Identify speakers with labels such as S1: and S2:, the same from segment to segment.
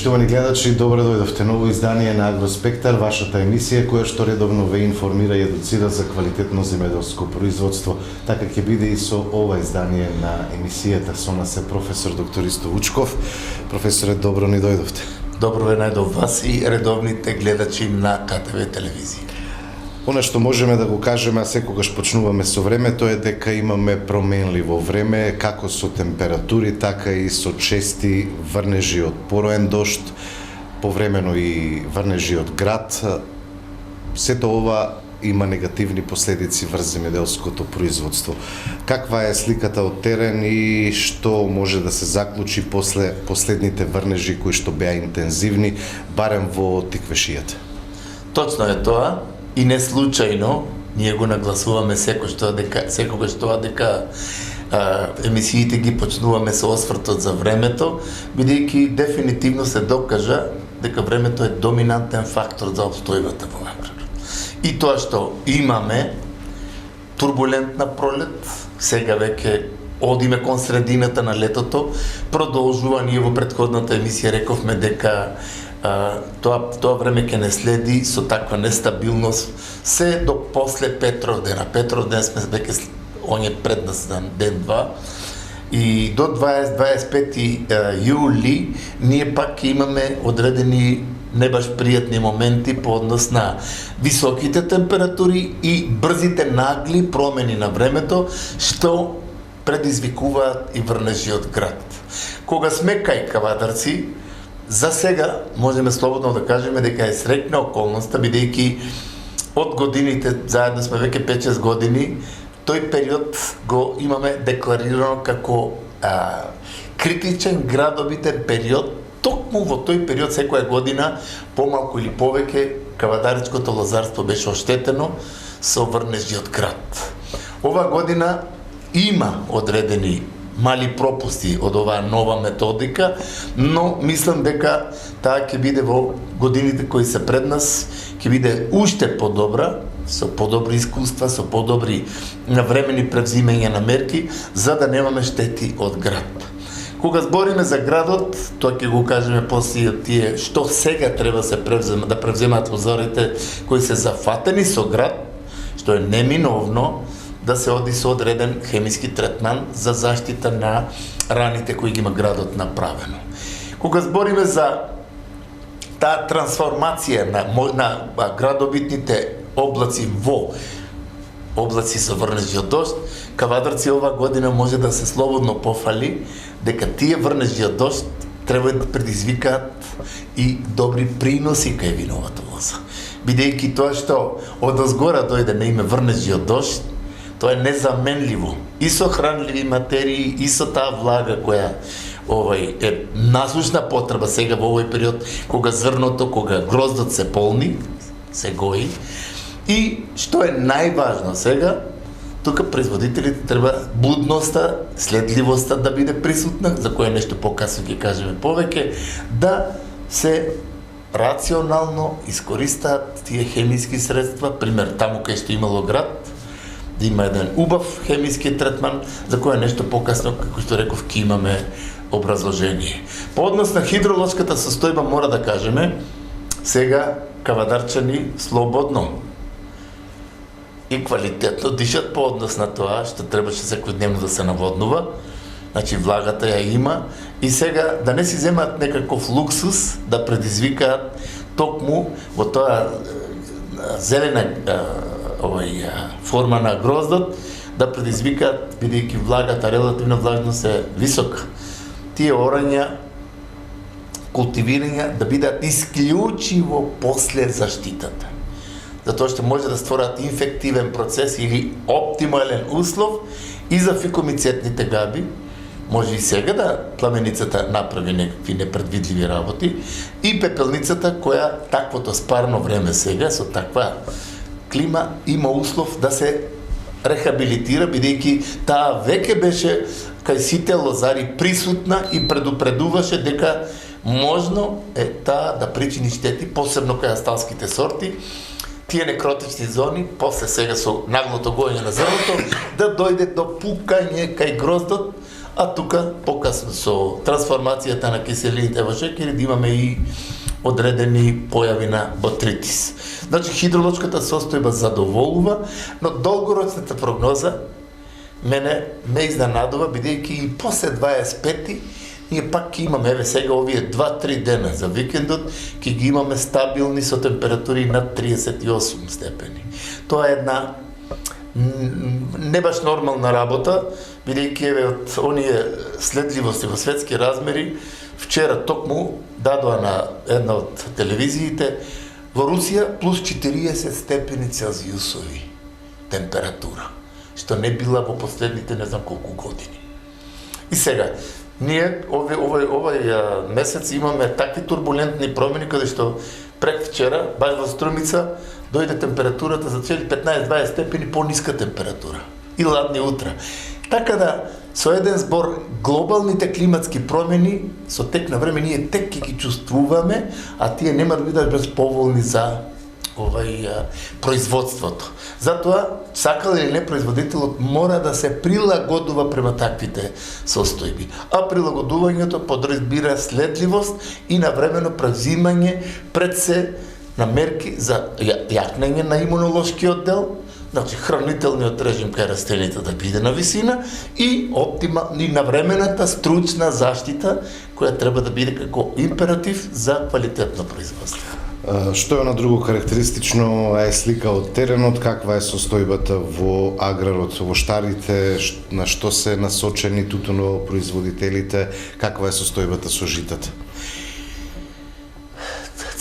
S1: Поштовани гледачи, добро дојдовте ново издание на Агроспектар, вашата емисија која што редовно ве информира и едуцира за квалитетно земјоделско производство. Така ќе биде и со ова издание на емисијата. Со нас е професор доктор Исто Вучков. Професоре, добро ни дојдовте.
S2: Добро ве најдов вас и редовните гледачи на КТВ телевизија.
S1: Она што можеме да го кажеме, а секогаш почнуваме со времето, е дека имаме променливо време, како со температури, така и со чести врнежи од пороен дожд, повремено и врнежи од град. Сето ова има негативни последици врз земјоделското производство. Каква е сликата од терен и што може да се заклучи после последните врнежи кои што беа интензивни, барем во Тиквешијата?
S2: Точно е тоа. И не случајно ние го нагласуваме секогаш тоа дека емисиите ги почнуваме со освртот за времето, бидејќи дефинитивно се докажа дека времето е доминантен фактор за обстојбата во аграр. И тоа што имаме турбулентна пролет, сега веќе одиме кон средината на летото, продолжува, ние во претходната емисија рековме дека тоа време ќе не следи со таква нестабилност се до после Петровден. Петровден сме веќе он е пред нас на ден-два. И до 20-25 јули ние пак имаме одредени не баш пријатни моменти по однос на високите температури и брзите нагли промени на времето што предизвикуваат и врнежи од град. Кога сме кај кавадарци, за сега можеме слободно да кажеме дека е среќна околноста, бидејќи од годините, заедно сме веќе 5-6 години, тој период го имаме декларирано како критичен градобитен период. Токму во тој период секоја година, помалку или повеќе, кавадаричкото лозарство беше оштетено со врнежи од град. Ова година има одредени мали пропусти од оваа нова методика, но мислам дека таа ќе биде во годините кои се пред нас, ќе биде уште подобра, со подобри искуства, со подобри навремени превзимања на мерки, за да немаме штети од град. Кога збориме за градот, тоа ќе го кажеме после тие што сега треба да превземат лозарите кои се зафатени со град, што е неминовно да се оди со одреден хемиски третман за заштита на раните кои ги има градот направено. Кога збориме за таа трансформација на градобитните облаци во облаци со врнежи од дожд, кавадарци ова година може да се слободно пофали дека тие врнежи од дожд треба да предизвикаат и добри приноси кај виновата лоза. Бидејќи тоа што одозгора дојде на име врнежи од дожд, тоа е незаменливо и со хранливи материи и со таа влага која е насушна потреба сега во овој период кога зрното, кога гроздот се полни, се гои. И што е најважно сега, тука производителите треба будноста, следливоста да биде присутна, за која нешто покасно ќе кажеме повеќе, да се рационално искористаат тие хемиски средства, пример таму кај што имало град, да има еден убав хемиски третман, за која нешто покасно, како што реков, ќе имаме образложение. По однос на хидролошката состојба мора да кажеме, сега кавадарчани слободно и квалитетно дишат по однос на тоа што требаше секојдневно да се наводнува, значи влагата ја има и сега да не си земаат некаков луксус да предизвикаат токму во тоа зелена форма на гроздот да предизвикаат, бидејќи влагата, релативна влажност е висока. Тие орања, култивирања да бидат исклучиво после заштитата. Затоа што може да створат инфективен процес или оптимален услов и за фикомицетните габи. Може и сега да пламеницата направи некакви непредвидливи работи и пепелницата која таквото спарно време сега со таква клима има услов да се рехабилитира, бидејќи таа веќе беше кај сите лозари присутна и предупредуваше дека можно е таа да причини штети, посебно кај асталските сорти, тие некротични зони, после сега со наглото гоење на зрното, да дојде до пукање кај гроздот, А тука покасно со трансформацијата на киселините во шеќери да имаме и одредени појави на ботритис. Значи хидролошката состојба задоволува, но долгорочната прогноза ме изненадува, бидејќи и после 25-ти ние пак ќе имаме, еве сега овие 2-3 дена за викендот, ќе ги имаме стабилни со температури над 38 степени. Тоа е една не баш нормална работа, бидејќи еве од оние следливости во светски размери, вчера токму дадоа на една од телевизиите во Русија плюс 40 степени Целзиусови температура, што не била во последните не знам колку години. И сега, ние овој месец имаме такви турбулентни промени, каде што пред вчера, баш во Струмица, дојде температурата за цели 15-20 степени по-ниска температура и ладни утра. Така да, со еден збор, глобалните климатски промени со тек на време ние тек ќе ги чувствуваме, а тие нема да бидат безповолни за производството. Затоа, сакал или не, производителот мора да се прилагодува према таквите состојби. А прилагодувањето подразбира следливост и навремено презимање пред се на мерки за јакнење на имунолошкиот дел, значи хранителниот режим кај растените да биде на висина и навремената стручна заштита која треба да биде како императив за квалитетно производство.
S1: Што е на друго карактеристично е слика од теренот, каква е состојбата во аграрот, во штарите, на што се насочени тутунопроизводителите, каква е состојбата со житата?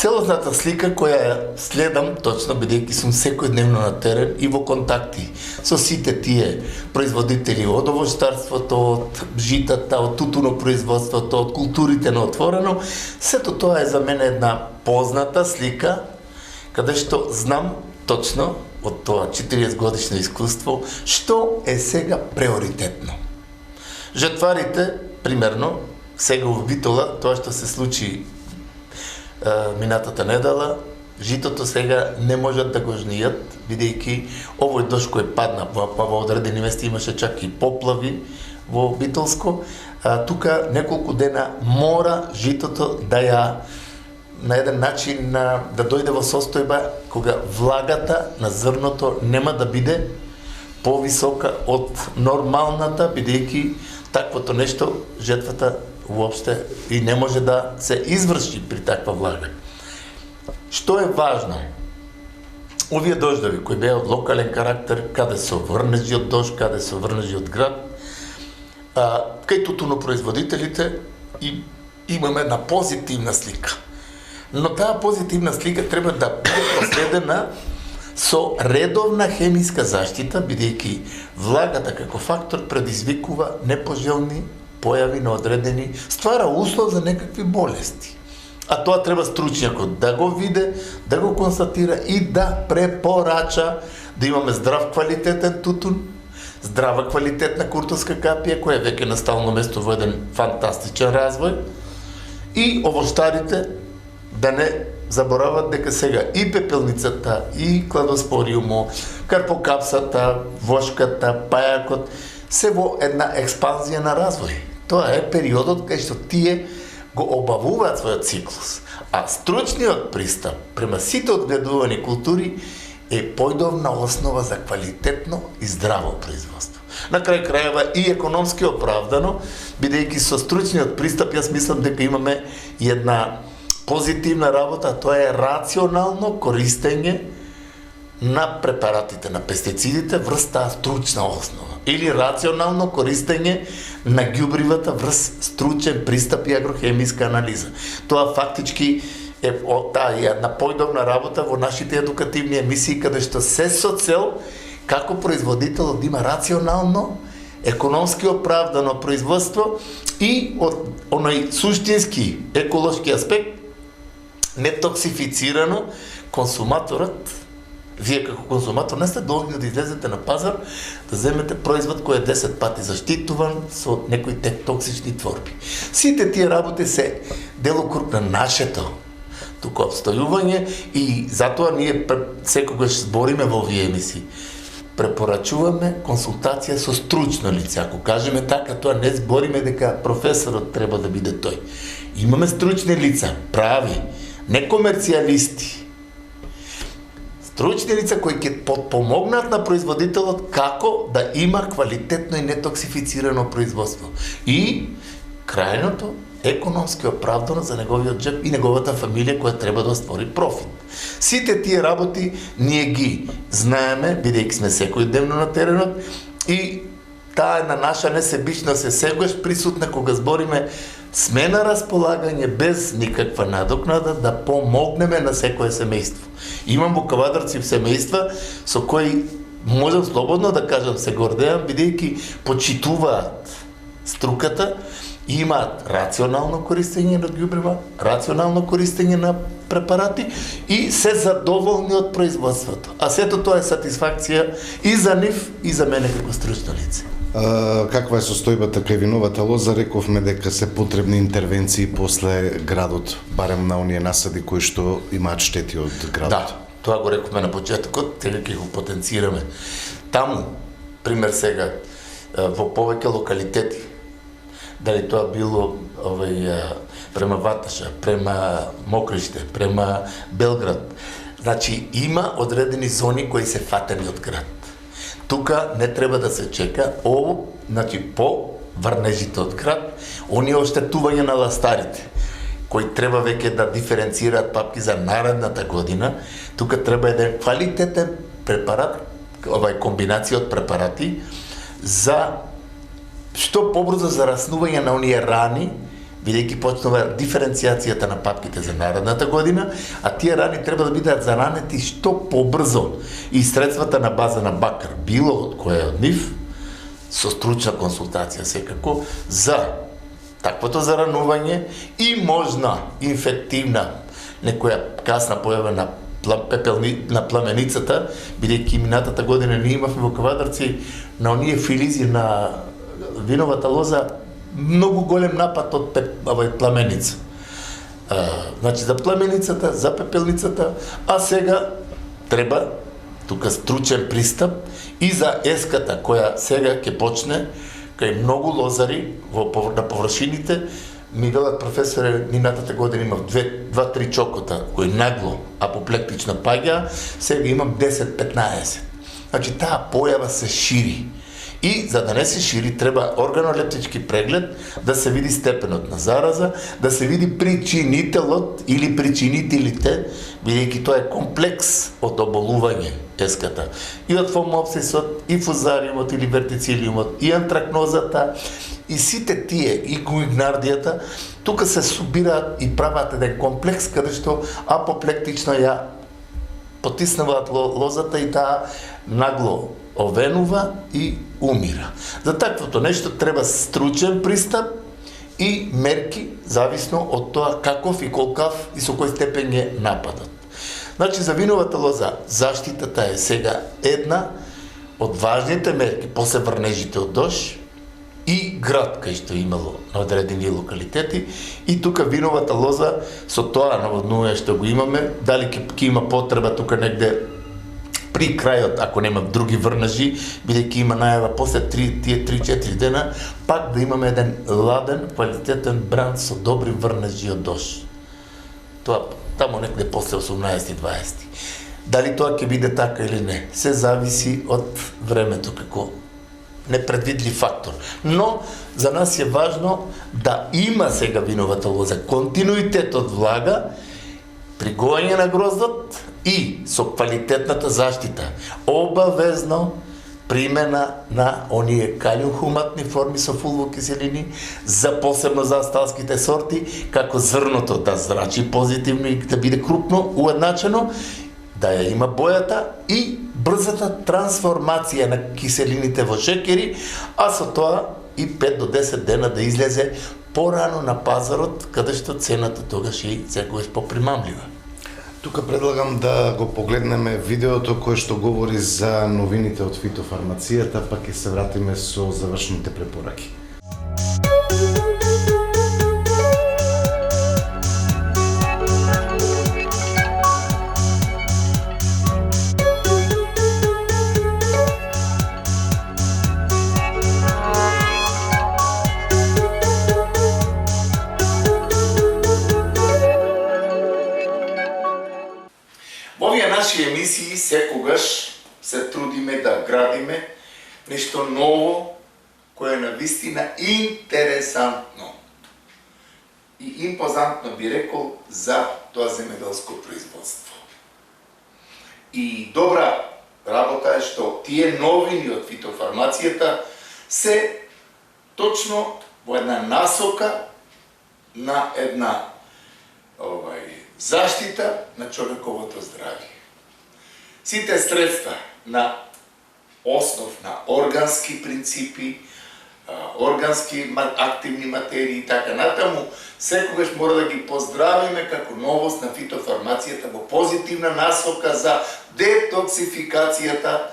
S2: Целосната слика која ја следам точно, бидејќи сум секојдневно на терен и во контакти со сите тие производители од овощарството, од житата, од тутунопроизводството, од културите на отворено, сето тоа е за мене една позната слика, каде што знам точно од тоа 40 годишно искуство што е сега приоритетно. Жетварите, примерно, сега во Битола, тоа што се случи минатата недела, житото сега не можат да го жнијат, бидејќи овој дожд кој падна, во одредени места имаше чак и поплави во Битолско, тука неколку дена мора житото да ја на еден начин да дојде во состојба кога влагата на зрното нема да биде повисока од нормалната, бидејќи таквото нешто жетвата уопште и не може да се изврши при таква влага. Што е важно? Овие дождови кои беа од локален карактер, каде со врнежи од дожд, каде со врнежи од град, кај тутунопроизводителите имаме една позитивна слика. Но таа позитивна слика треба да биде проследена со редовна хемиска заштита, бидејќи влагата како фактор предизвикува непожелни појави на одредени, ствара услов за некакви болести. А тоа треба стручњакот да го виде, да го констатира и да препорача да имаме здрав квалитетен тутун, здрава квалитетна куртовска капија, која е веќе на стално место во еден фантастичен развој, и овощарите да не заборават дека сега и пепелницата, и кладоспориумо, карпокапсата, вошката, пајакот, се во една експанзија на развој. Тоа е периодот кај што тие го обавуваат својот циклус. А стручниот пристап према сите одгледувани култури е појдовна основа за квалитетно и здраво производство. На крај крајава и економски оправдано, бидејќи со стручниот пристап јас мислам дека имаме и една позитивна работа, тоа е рационално користење на препаратите, на пестицидите врз таа стручна основа. Или рационално користење на ѓубривата врз стручен пристап и агрохемиска анализа. Тоа фактички е таа една појдовна работа во нашите едукативни емисии, каде што се со цел како производител да има рационално, економски оправдано производство и од оној суштински еколошки аспект нетоксифицирано, консуматорот, вие како консуматор не сте должни да излезете на пазар да земете производ кој е 10 пати заштитуван со некои токсични творби. Сите тие работи се делокруг на нашето тука обстојување и затоа ние секогаш збориме во овие емисии. препорачуваме консултација со стручно лице. Ако кажеме така, тоа не збориме дека професорот треба да биде тој. Имаме стручни лица, прави, не комерцијалисти. Стручни лица кои ќе помогнат на производителот како да има квалитетно и нетоксифицирано производство. И крајното економски оправдано за неговиот джеб и неговата фамилија која треба да створи профит. Сите тие работи ние ги знаеме, бидејќи сме секојдневно на теренот, и таа една наша несебичност е секогаш присутна кога збориме, сме на располагање без никаква надокнада да помогнеме на секое семејство. Имам во Кавадарци семејства со кои можам слободно да кажам, се гордеам, бидејќи почитуваат струката и имаат рационално користење на ѓубрева, рационално користење на препарати и се задоволни од производството. А сето тоа е сатисфакција и за нив и за мене како стручно лице.
S1: Каква е состојбата кај виновата лоза? Рековме дека се потребни интервенции после градот, барем на оние насади кои што имаат штети од градот.
S2: Да, тоа го рековме на почетокот, сега ќе го потенцираме. Таму, пример сега, во повеќе локалитети, дали тоа било према Ваташа, према Мокриште, према Белград. Значи, има одредени зони кои се фатени од град. Тука не треба да се чека, значи по врнежите од град, оние оштетување на ластарите, кои треба веќе да диференцираат папки за наредната година, тука треба еден квалитетен препарат, комбинација од препарати, за што побрзо зараснување на оние рани, бидејќи почнува диференцијацијата на папките за наредната година, а тие рани треба да бидат заранети што побрзо и средствата на база на бакар, било од која од нив, со стручна консултација секако, за таквото заранување и можна инфективна некоја касна појава на на пламеницата, бидејќи минатата година ние имавме во Кавадарци на оние филизи на виновата лоза многу голем напад од пламеница. Значи за пламеницата, за пепелницата, а сега треба тука стручен пристап и за еската која сега ќе почне кај многу лозари на површините. Ми велат професоре, минатата година имав 2-3 чокота кои нагло апоплектично паѓа, сега имам 10-15. Значи таа појава се шири. И за да не се шири, треба органолептички преглед, да се види степенот на зараза, да се види причинителот или причинителите, бидејќи тоа е комплекс од оболување еската. И од фомопсисот, и фузариумот или вертицилиумот, и антракнозата, и сите тие, и коигнардијата, тука се субираат и прават еден комплекс каде што апоплектично ја потиснуваат лозата и таа нагло овенува и умира. За таквото нешто треба стручен пристап и мерки зависно од тоа каков и колкав и со кој степен е нападот. Значи за виновата лоза заштитата е сега една од важните мерки после врнежите од дожд и град кај што имало на одредени локалитети, и тука виновата лоза со тоа наводнување што го имаме, дали ќе има потреба тука негде при крајот, ако нема други врнежи, бидејќи има најава после 3-4 дена, пак да имаме еден ладен, квалитетен бранд со добри врнежи од дожд. Тоа тамо некаде после 18-20. Дали тоа ќе биде така или не, се зависи од времето како непредвидлив фактор. Но за нас е важно да има сега виновата лоза континуитет од влага, пригоање на гроздот и со квалитетната заштита. Обавезно примена на оние калиумхуматни форми со фулвокиселини за посебно за асталските сорти, како зрното да зрачи позитивно и да биде крупно, уедначено, да ја има бојата и брзата трансформација на киселините во шекери, а со тоа и 5 до 10 дена да излезе порано на пазарот, каде што цената тогаш е секогаш попримамлива.
S1: Тука предлагам да го погледнеме видеото кое што говори за новините од фитофармацијата, па ќе се вратиме со завршните препораки.
S2: секогаш се трудиме да градиме нешто ново, кое е навистина интересантно и импозантно би рекол за тоа земеделско производство. И добра работа е што тие новини од фитофармацијата се точно во една насока на една заштита на човековото здравје. Сите средства на основ на органски принципи, органски активни материи и така натаму, секогаш мора да ги поздравиме како новост на фитофармацијата во позитивна насока за детоксификацијата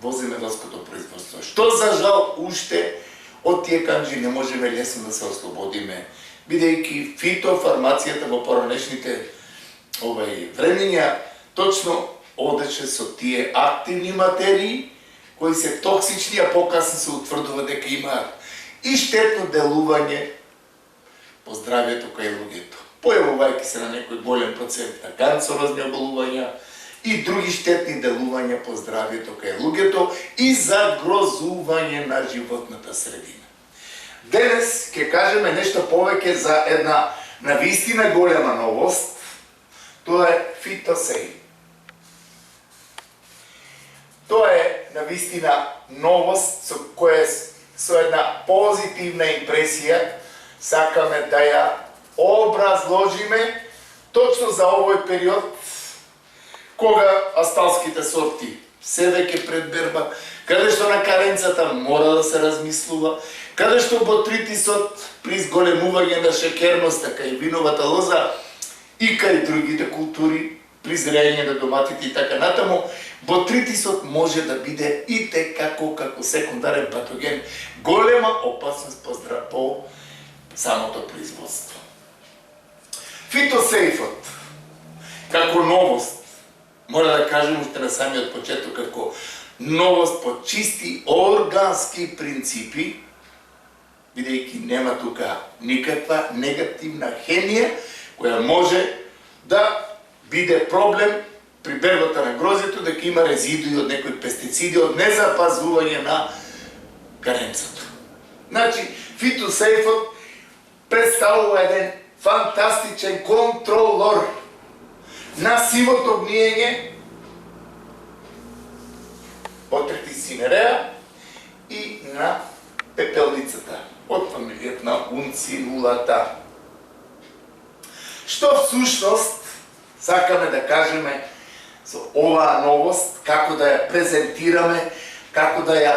S2: во земеделското производство. Што за жал уште од тие канџи не можеме лесно да се ослободиме, бидејќи фитофармацијата во поранешните времења точно одеше со тие активни материи кои се токсични, а покасно се утврдува дека имаат и штетно делување по здравјето кај луѓето, појавувајќи се на некој голем процент на канцерозни оболувања и други штетни делувања по здравјето кај луѓето и загрозување на животната средина. Денес ќе кажеме нешто повеќе за една навистина голема новост, тоа е фитосеј. Тоа е навистина новост со една позитивна импресија сакаме да ја образложиме точно за овој период кога асталските сорти се веќе пред берба, каде што на каренцата мора да се размислува, каде што ботритисот при зголемување на шекерноста кај виновата лоза и кај другите култури, при зрење на доматите и така натаму, ботритисот може да биде и како секундарен патоген, голема опасност по самото производство. Фитосејфот, како новост, мора да кажем уште на самиот почеток, како новост по чисти органски принципи, бидејќи нема тука никаква негативна хемија, која може да биде проблем при бербата на грозето, дека има резидуи од некои пестициди, од незапазување на каренцата. Значи, фитосејфот представува еден фантастичен контролор на сивото гниење, Botrytis cinerea и на пепелницата од фамилијата на унцилулата. Што всушност сакаме да кажеме со оваа новост, како да ја презентираме, како да ја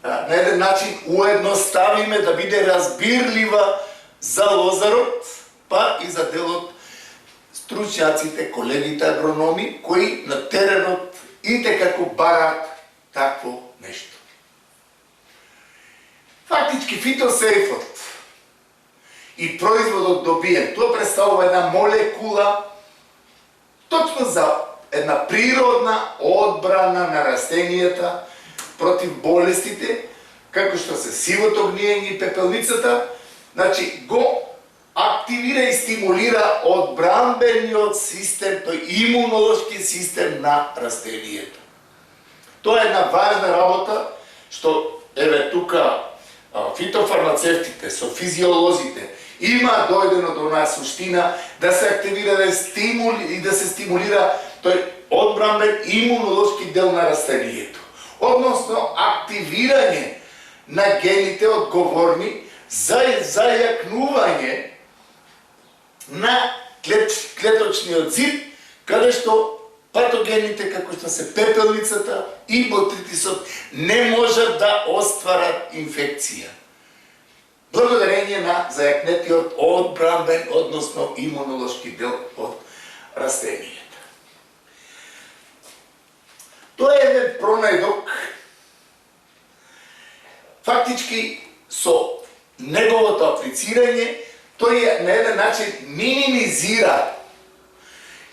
S2: на еден начин уедноставиме, да биде разбирлива за лозарот, па и за дел од стручњаците, колегите агрономи, кои на теренот итекако бараат такво нешто. Фактички фитосејфот и производот добиен, тоа представува една молекула точно за една природна одбрана на растенијата против болестите, како што се сивото гниење и пепелницата, значи го активира и стимулира одбранбениот систем, тој имунолошки систем на растенијето. Тоа е една важна работа, што еве тука фитофармацевтите со физиолозите има дојдено до онаа суштина да се активира и да се стимулира тој одбранбен имунолошки дел на растенијето. Односно активирање на гените одговорни за зајакнување на клеточниот зид, каде што патогените, како што се пепелницата и ботритисот, не можат да остварат инфекција. Благодарение на зајакнетиот одбранбен, односно имунолошки дел од растенијата. Тоа е еден пронајдок. Фактички со неговото аплицирање, тој на еден начин минимизира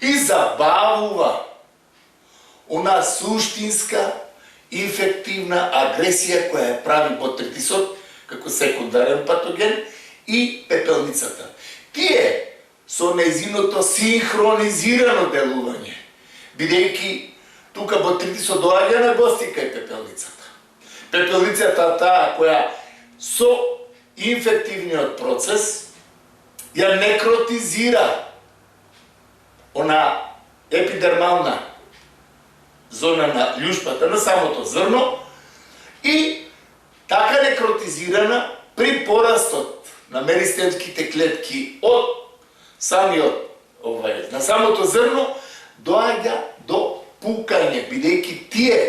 S2: и забавува она суштинска инфективна агресија која ја прави ботритисот како секундарен патоген и пепелницата. Тие со нејзиното синхронизирано делување, бидејќи тука ботритисот доаѓа на гости кај пепелницата. Пепелницата таа која со инфективниот процес ја некротизира она епидермална зона на љушпата, на самото зрно, и така некротизирана при порастот на меристемските клетки од самиот на самото зрно доаѓа до пукање, бидејќи тие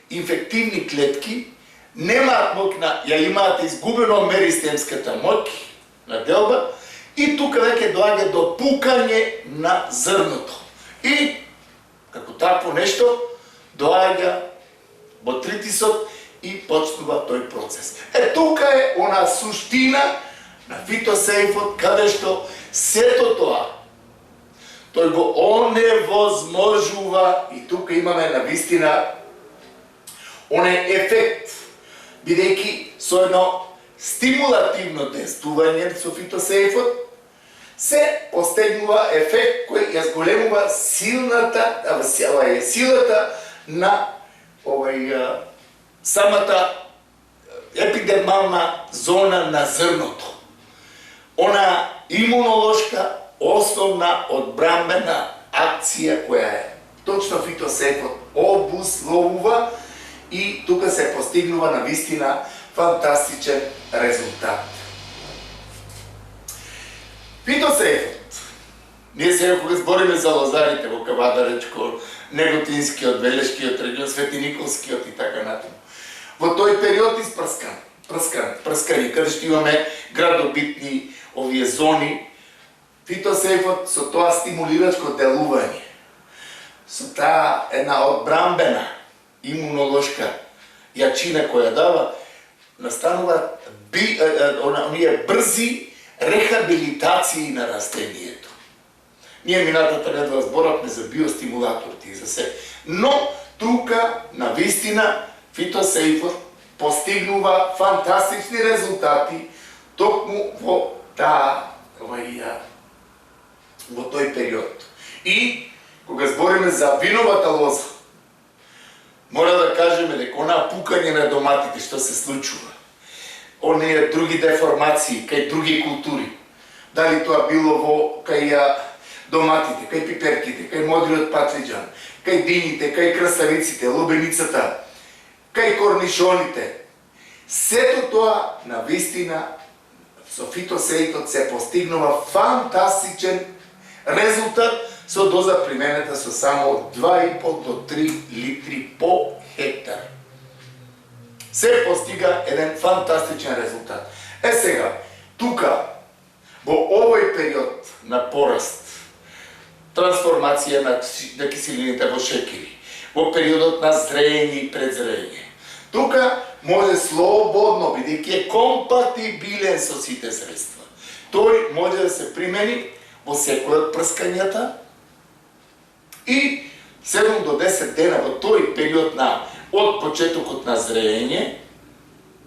S2: инфективни клетки немаат моќ ја имаат изгубено меристемската моќ на делба и тука веќе доаѓа до пукање на зрното. И како такво нешто доаѓа ботритисот и почнува тој процес. Тука е она суштина на фитосейфот, каде што сето тоа тој го оневозможува и тука имаме навистина оне ефект, бидејќи со едно стимулативно действување со фитосейфот се постигнува ефект кој ја зголемува силата на самата епидермална зона на зрното. Она имунолошка основна одбранбена акција која е точно фитосейфот обусловува и тука се постигнува навистина фантастичен резултат. Фитосейфот. Ние сега кога збориме за лозарите во Кавадаречко, Неготинскиот, Велешкиот регион, Свети Николскиот и така натаму. Во тој период прскани, каде што имаме градобитни овие зони, фитосейфот со тоа стимулирачко делување, со таа една одбранбена имунолошка јачина која дава, настанува оние брзи рехабилитации на растението. Ние минатата недела зборавме за биостимулаторите и за се. Но тука навистина фитосейфот постигнува фантастични резултати токму во тој период. И кога збориме за виновата лоза, мора да кажеме дека онаа пукање на доматите што се случува, оние други деформации кај други култури, дали тоа било во кај доматите, кај пиперките, кај модриот патлиџан, кај дините, кај краставиците, лубеницата, кај корнишоните, сето тоа навистина со фитосејтот се постигнува фантастичен резултат со доза применета со само 2,5 до 3 литри по хектар. Се постига еден фантастичен резултат. Сега, тука, во овој период на пораст, трансформација на киселините во шекери, во периодот на зрење и предзрење, тука може слободно, бидејќи е компатибилен со сите средства. Тој може да се примени во секој од прскањата и 7 до 10 дена во тој период од почетокот на зрење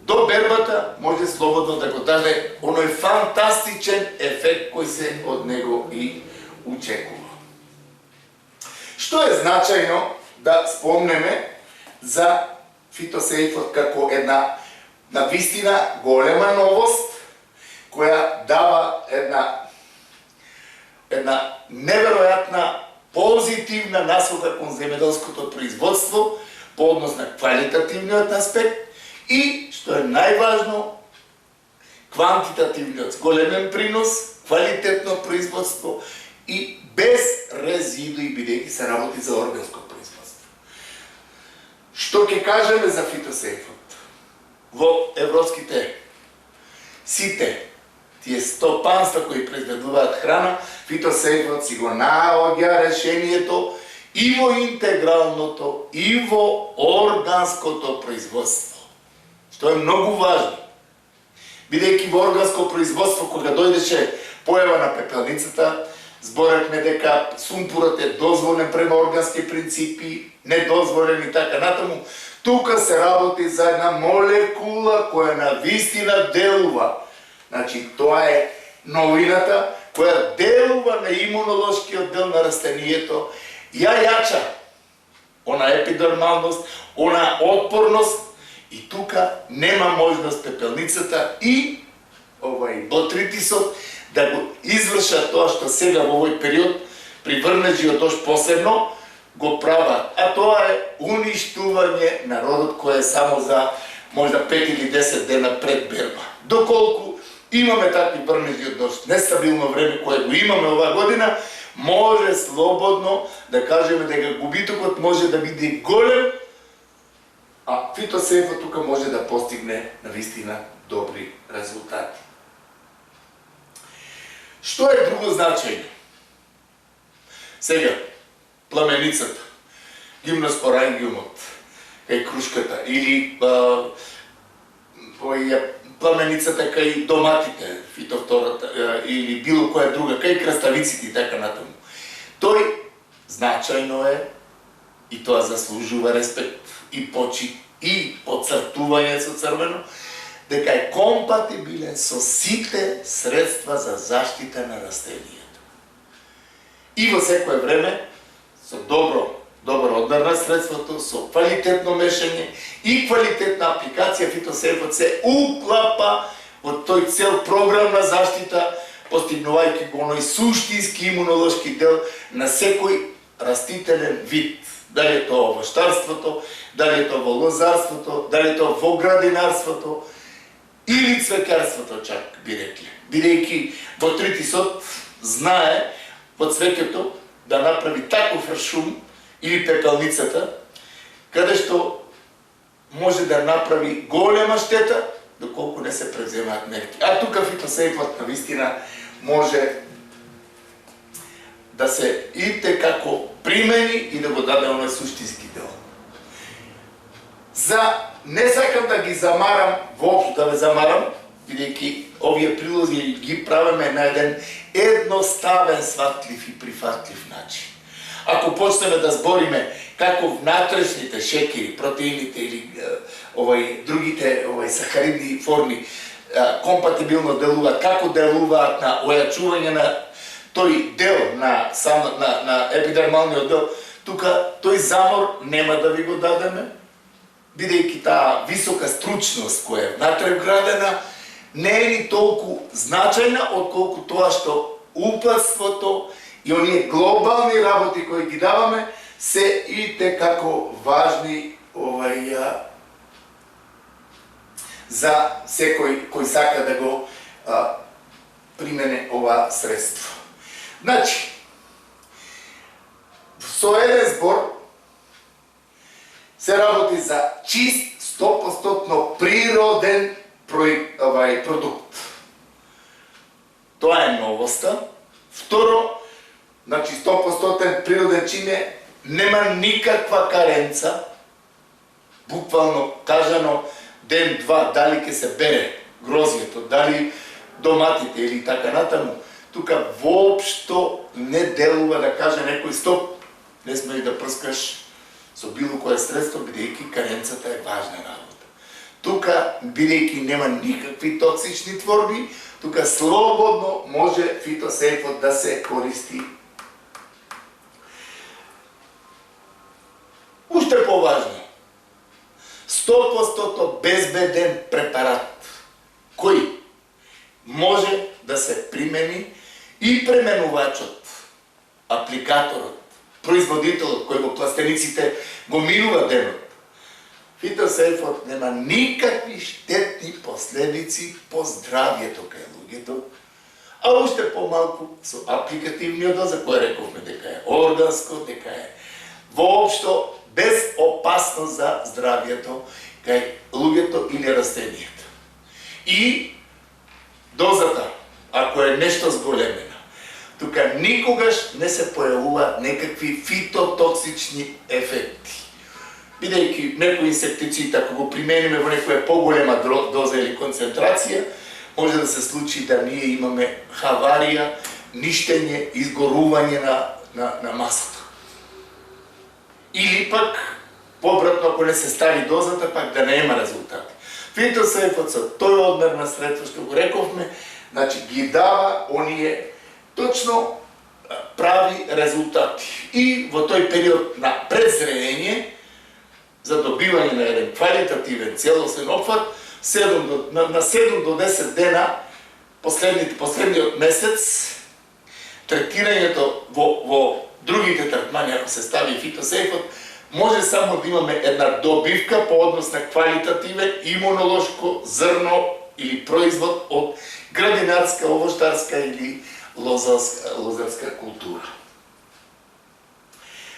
S2: до бербата може слободно да го даде оној фантастичен ефект кој се од него и очекува. Што е значајно да спомнеме за фитосейфот како една навистина голема новост која дава една неверојатна позитивна насока кон земјоделското производство по однос на квалитативниот аспект и, што е најважно, квантитативниот големен принос, квалитетно производство и без резидуи, бидејќи се работи за органско производство. Што ќе кажеме за фитосейфот? Во европските сите тие стопанства кои произведуваат храна, фитосейфот си го наоѓа решението и во интегралното, и во органското производство. Што е многу важно. Бидејќи во органско производство, кога дојдеше појава на пепелницата, зборевме дека сумпурот е дозволен према органски принципи, недозволен и така натаму. Тука се работи за една молекула која навистина делува. Значи, тоа е новината која делува на имунолошкиот дел на растението, ја јача она епидермалност, она отпорност и тука нема можност пепелницата и ботритисот да го извршат тоа што сега во овој период при врнежиот дожд посебно го прават, а тоа е уништување народот кој е само за можда 5 или 10 дена пред берба. Доколку имаме такви врнежи од дожд, нестабилно време кое го имаме оваа година, може слободно да кажеме дека губитокот може да биде голем, а фитосефот тука може да постигне навистина добри резултати. Што е друго значење? Сега, пламеницата, гимноспорангиумот, кај крушката, или пламеницата кај доматите, фитофтората, или било која друга, кај краставиците и така натаму. Тој значајно е, и тоа заслужува респект, и почит, и подцртување со црвено, дека е компатибилен со сите средства за заштита на растенијата. И во секое време, со добро одмер на средството, со квалитетно мешање и квалитетна апликација, фитосефот се уклапа во тој цел програм на заштита, постигнувајќи го оној суштински имунолошки дел на секој растителен вид. Дали е тоа во штарството, дали е тоа во лозарството, дали е тоа во градинарството или цвекарството чак би рекли. Бидејќи ботритисот знае во цвеќето да направи таков шум или пепелницата, каде што може да направи голема штета, доколку не се преземаат мерки. А тука фитосефот навистина може да се ите како примени и да го даде оној суштински дел. Не сакам да ги замарам, воопшто да ве замарам, бидејќи овие прилози ги правиме на еден едноставен, сватлив и прифатлив начин. Ако почнеме да збориме како внатрешните шекери, протеините или другите сахаридни форми компатибилно делуваат, како делуваат на ојачување на тој дел на епидермалниот дел, тука тој замор нема да ви го дадеме, бидејќи таа висока стручност која е внатре вградена не е ни толку значајна отколку тоа што упатството и оние глобални работи кои ги даваме се и како важни за секој кој сака да го примене ова средство. Значи, со еден збор се работи за чист, 100% природен продукт. Тоа е новоста. Второ, значи 100% природен чине, нема никаква каренца, буквално кажано ден-два, дали ќе се бере грозјето, дали доматите или така натаму, тука воопшто не делува да каже некој стоп, не смеј да прскаш со било кое средство, бидејќи каренцата е важна работа. Тука, бидејќи нема никакви токсични творби, тука слободно може фитосефот да се користи. Уште поважно, 100% безбеден препарат, кој може да се примени и пременувачот, апликаторот, производителот кој во пластениците го минува денот. Фитосефот нема никакви штетни последици по здравјето кај луѓето, а уште помалку со апликативниот доз, за кој рековме дека е органско, дека е воопшто без опасност за здравјето кај луѓето или растенијата. И дозата, ако е нешто зголемена, тука никогаш не се појавуваат некакви фитотоксични ефекти. Бидејќи некој инсектицид, ако го примениме во некоја поголема доза или концентрација, може да се случи да ние имаме хаварија, ништење, изгорување на масата. Или пак, побратно, ако не се стави дозата, пак да нема резултати. Фитосефот со тој одмер на средство што го рековме, значи ги дава оние точно прави резултати. И во тој период на презрење, за добивање на еден квалитативен целосен опфат, на 7 до 10 дена, последниот месец, третирањето во другите третмани, ако се стави фитосейфот, може само да имаме една добивка по однос на квалитативен имунолошко зрно или производ од градинарска, овоштарска или лозарска култура.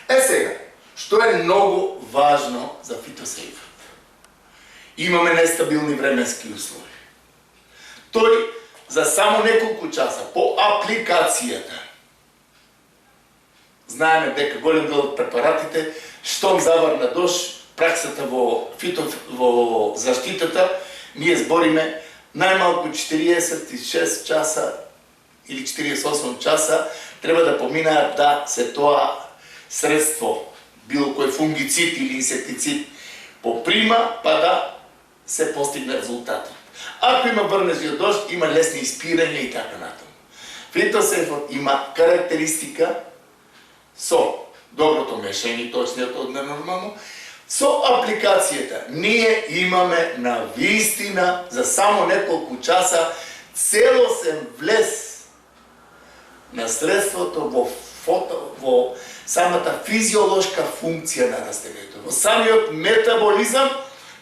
S2: Сега, што е многу важно за фитосейфот? Имаме нестабилни временски услови. Тој за само неколку часа по апликацијата, знаеме дека голем дел од препаратите, штом заврна дожд, праксата во заштитата, ние збориме најмалку 46 часа или 48 часа треба да поминаат да се тоа средство, било кој фунгицид или инсектицид, поприма, па да се постигне резултатот. Ако има врнежи од дожд, има лесни испирања и така натаму. Фитосейфот има карактеристика со доброто мешање, точниот одмер нормално, со апликацијата ние имаме на вистина за само неколку часа целосен влез на средството во самата физиолошка функција на растението, во самиот метаболизам,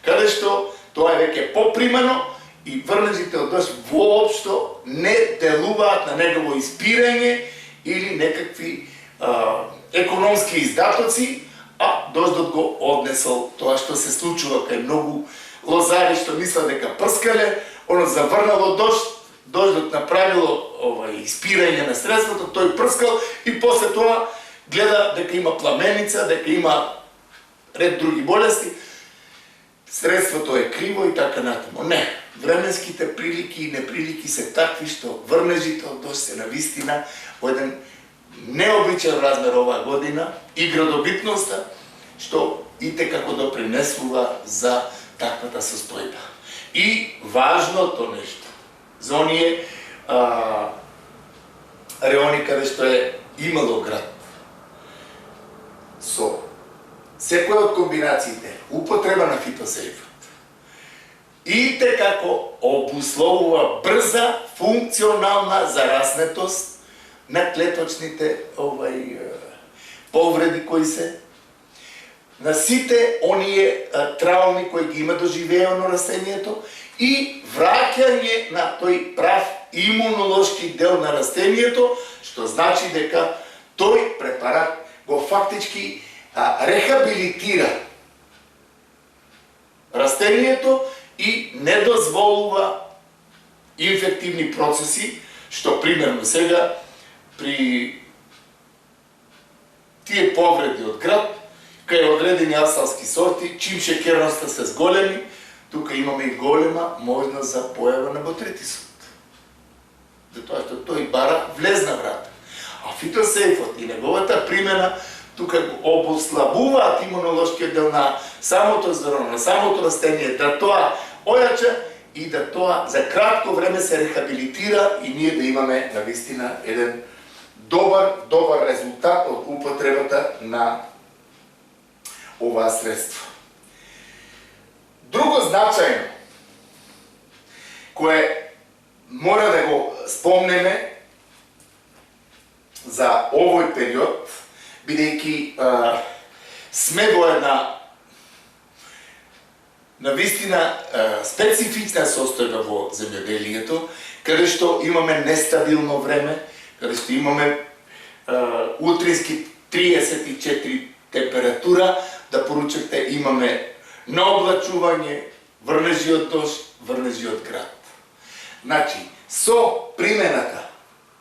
S2: каде што тоа е веќе попримано и врнежите од дожд воопшто не делуваат на негово испирање или некакви економски издатоци, а дождот го однесол тоа што се случува кај многу лозари што мислат дека прскале, оно заврнало дождот направило испирање на средството, тој прскал и после тоа гледа дека има пламеница, дека има ред други болести, средството е криво и така натаму. Не, временските прилики и неприлики се такви што врнежите од дожд се навистина во еден необичен размер оваа година и градобитноста, што ите како допринесува за таквата состојба. И важното нешто за оние реони каде што е имало град, со секоја од комбинациите употреба на фитосейфот ите како обусловува брза функционална зараснетост на клеточните повреди кои се, на сите оние трауми кои ги има доживеено растението и враќање на тој прав имунолошки дел на растението, што значи дека тој препарат го фактички рехабилитира растението и не дозволува инфективни процеси, што примерно сега при тие повреди од град, кај одредени асалски сорти, чим шекерноста се зголеми, тука имаме и голема можност за појава на ботритисот. Затоа што тој бара влезна врата. А фитосейфот и неговата примена тука обослабуваат имунолошкиот дел на самото зрно, на самото растение, да тоа ојача и да тоа за кратко време се рехабилитира и ние да имаме навистина еден добар резултат од употребата на оваа средство. Друго значајно кое мора да го спомнеме за овој период, бидејќи сме во една навистина специфична состојба во земјоделието, каде што имаме нестабилно време, каде што имаме утрински 34 температура, да поручате имаме наоблачување, врнежи од дожд, врнежи од град. Значи, со примената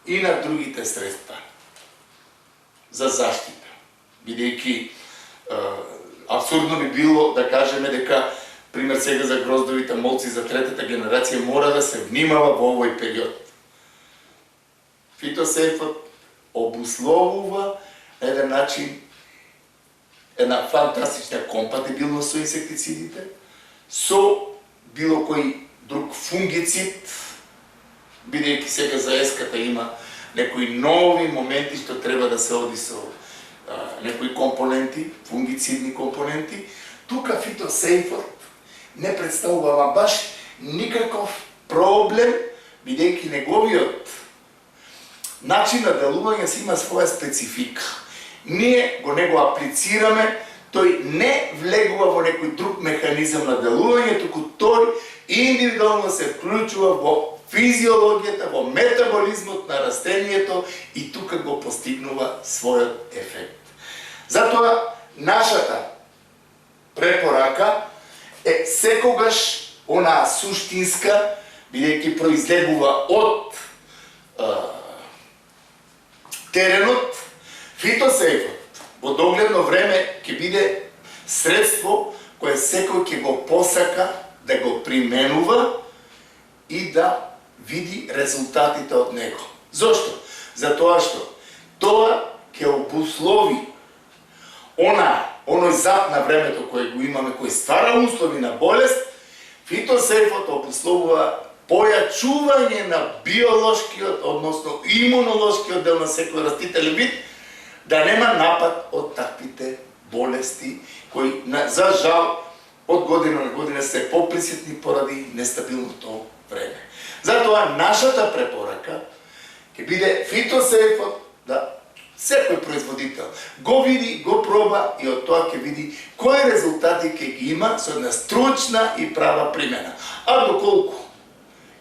S2: и на другите средства за заштита, бидејќи абсурдно би било да кажеме дека, пример сега за гроздовите молци за третата генерација, мора да се внимава во овој период. Фитосейфот обусловува на еден начин една фантастична компатибилност со инсектицидите, со било кој друг фунгицид, бидејќи сега за еската има некои нови моменти што треба да се оди со некои компоненти, фунгицидни компоненти, тука фитосейфот не представува баш никаков проблем, бидејќи неговиот начин на делување си има своја специфика. Ние го него аплицираме, тој не влегува во некој друг механизам на делување, туку тој индивидуално се вклучува во физиологијата, во метаболизмот на растението и тука го постигнува својот ефект. Затоа нашата препорака е секогаш онаа суштинска, бидејќи произлегува од теренот, фитосейфот во догледно време ќе биде средство кое секој ќе го посака да го применува и да види резултатите од него. Зошто? Затоа што тоа ќе обуслови оној зад на времето кој го имаме, кој ствара услови на болест. Фитосейфот обусловува појачување на биолошкиот, односно имунолошкиот дел на секој растителен вид, да нема напад од таквите болести, кои, за жал, од година на година се поприсутни поради нестабилното време. Затоа нашата препорака ќе биде фитосейфот, да секој производител го види, го проба и од тоа ќе види кои резултати ќе ги има со една стручна и права примена. А доколку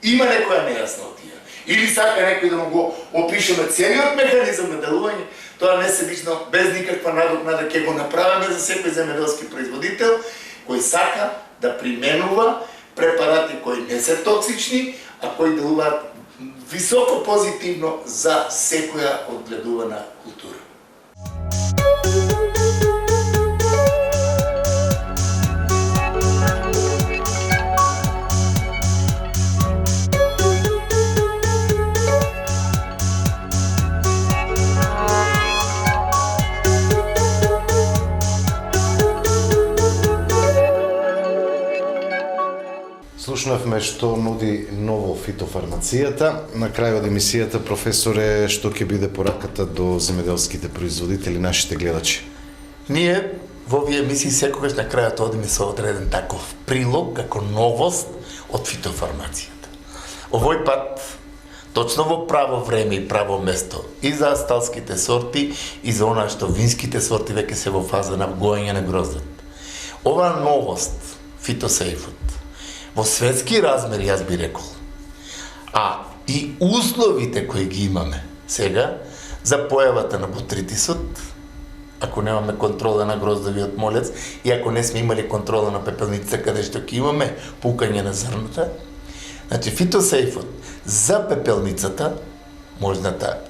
S2: има некоја нејаснотија или сака некој да му го опишеме целиот механизам на делување, тоа несебично, без никаква надокнада ќе го направиме за секој земјоделски производител кој сака да применува препарати кои не се токсични, а кои делуваат високо позитивно за секоја одгледувана култура.
S1: Слушнавме што нуди ново фитофармацијата. На крај од емисијата, професоре, што ќе биде пораката до земјоделските производители, нашите гледачи?
S2: Ние во овие емисии секогаш на крајот одиме со одреден таков прилог како новост од фитофармацијата. Овој пат точно во право време и право место и за асталските сорти и за она што винските сорти веќе се во фаза на гоење на гроздот. Ова новост, фитосейфот, во светски размери, јас би рекол, а и условите кои ги имаме сега за појавата на ботритисот, ако немаме контрола на гроздовиот молец и ако не сме имали контрола на пепелницата каде што ќе имаме пукање на зрната, значи фитосейфот за пепелницата, можната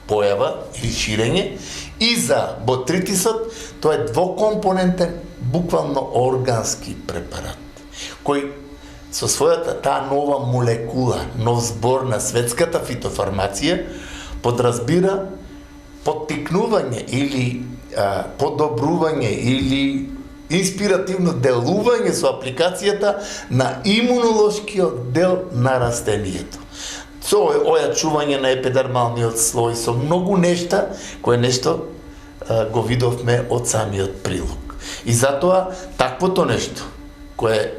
S2: појава или ширење, и за ботритисот, тоа е двокомпонентен, буквално органски препарат, кој со својата таа нова молекула, нов збор на светската фитофармација, подразбира поттикнување или подобрување или инспиративно делување со апликацијата на имунолошкиот дел на растението. Со ојачување на епидермалниот слој, со многу нешта, кое нешто го видовме од самиот прилог. И затоа таквото нешто, кое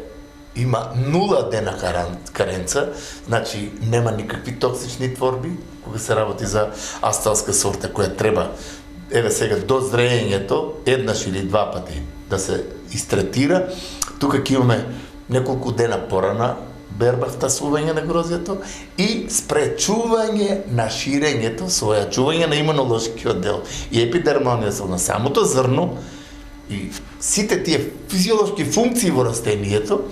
S2: има 0 дена каренца, значи нема никакви токсични творби, кога се работи за асталска сорта која треба, еве сега, до зреењето, еднаш или два пати да се истретира. Тука ќе имаме неколку дена порана берба, втасување на грозјето и спречување на ширењето, со ојачување на имунолошкиот дел и епидермалниот слој на самото зрно и сите тие физиолошки функции во растението,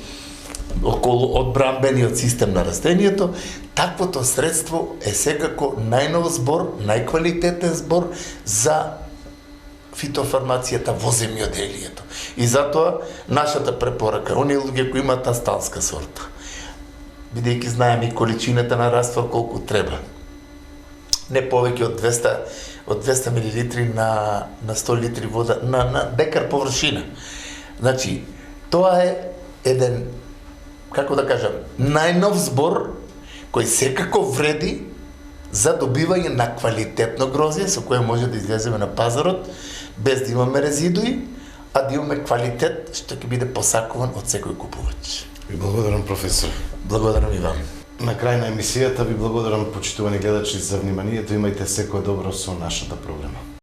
S2: околу одбранбениот систем на растението, таквото средство е секако најнов збор, најквалитетен збор за фитофармацијата во земјоделието. И затоа нашата препорака, оние луѓе кои имаат асталска сорта, бидејќи знаеме и количината на раствор колку треба, не повеќе од 200 мл на 100 литри вода на декар површина. Значи, тоа е еден, како да кажам, најнов збор кој секако вреди за добивање на квалитетно грозје со кое може да излеземе на пазарот без да имаме резидуи, а да имаме квалитет што ќе биде посакуван од секој купувач.
S1: Ви благодарам, професор.
S2: Благодарам и вам.
S1: На крај на емисијата ви благодарам, почитувани гледачи, за вниманието. Имајте секое добро со нашата програма.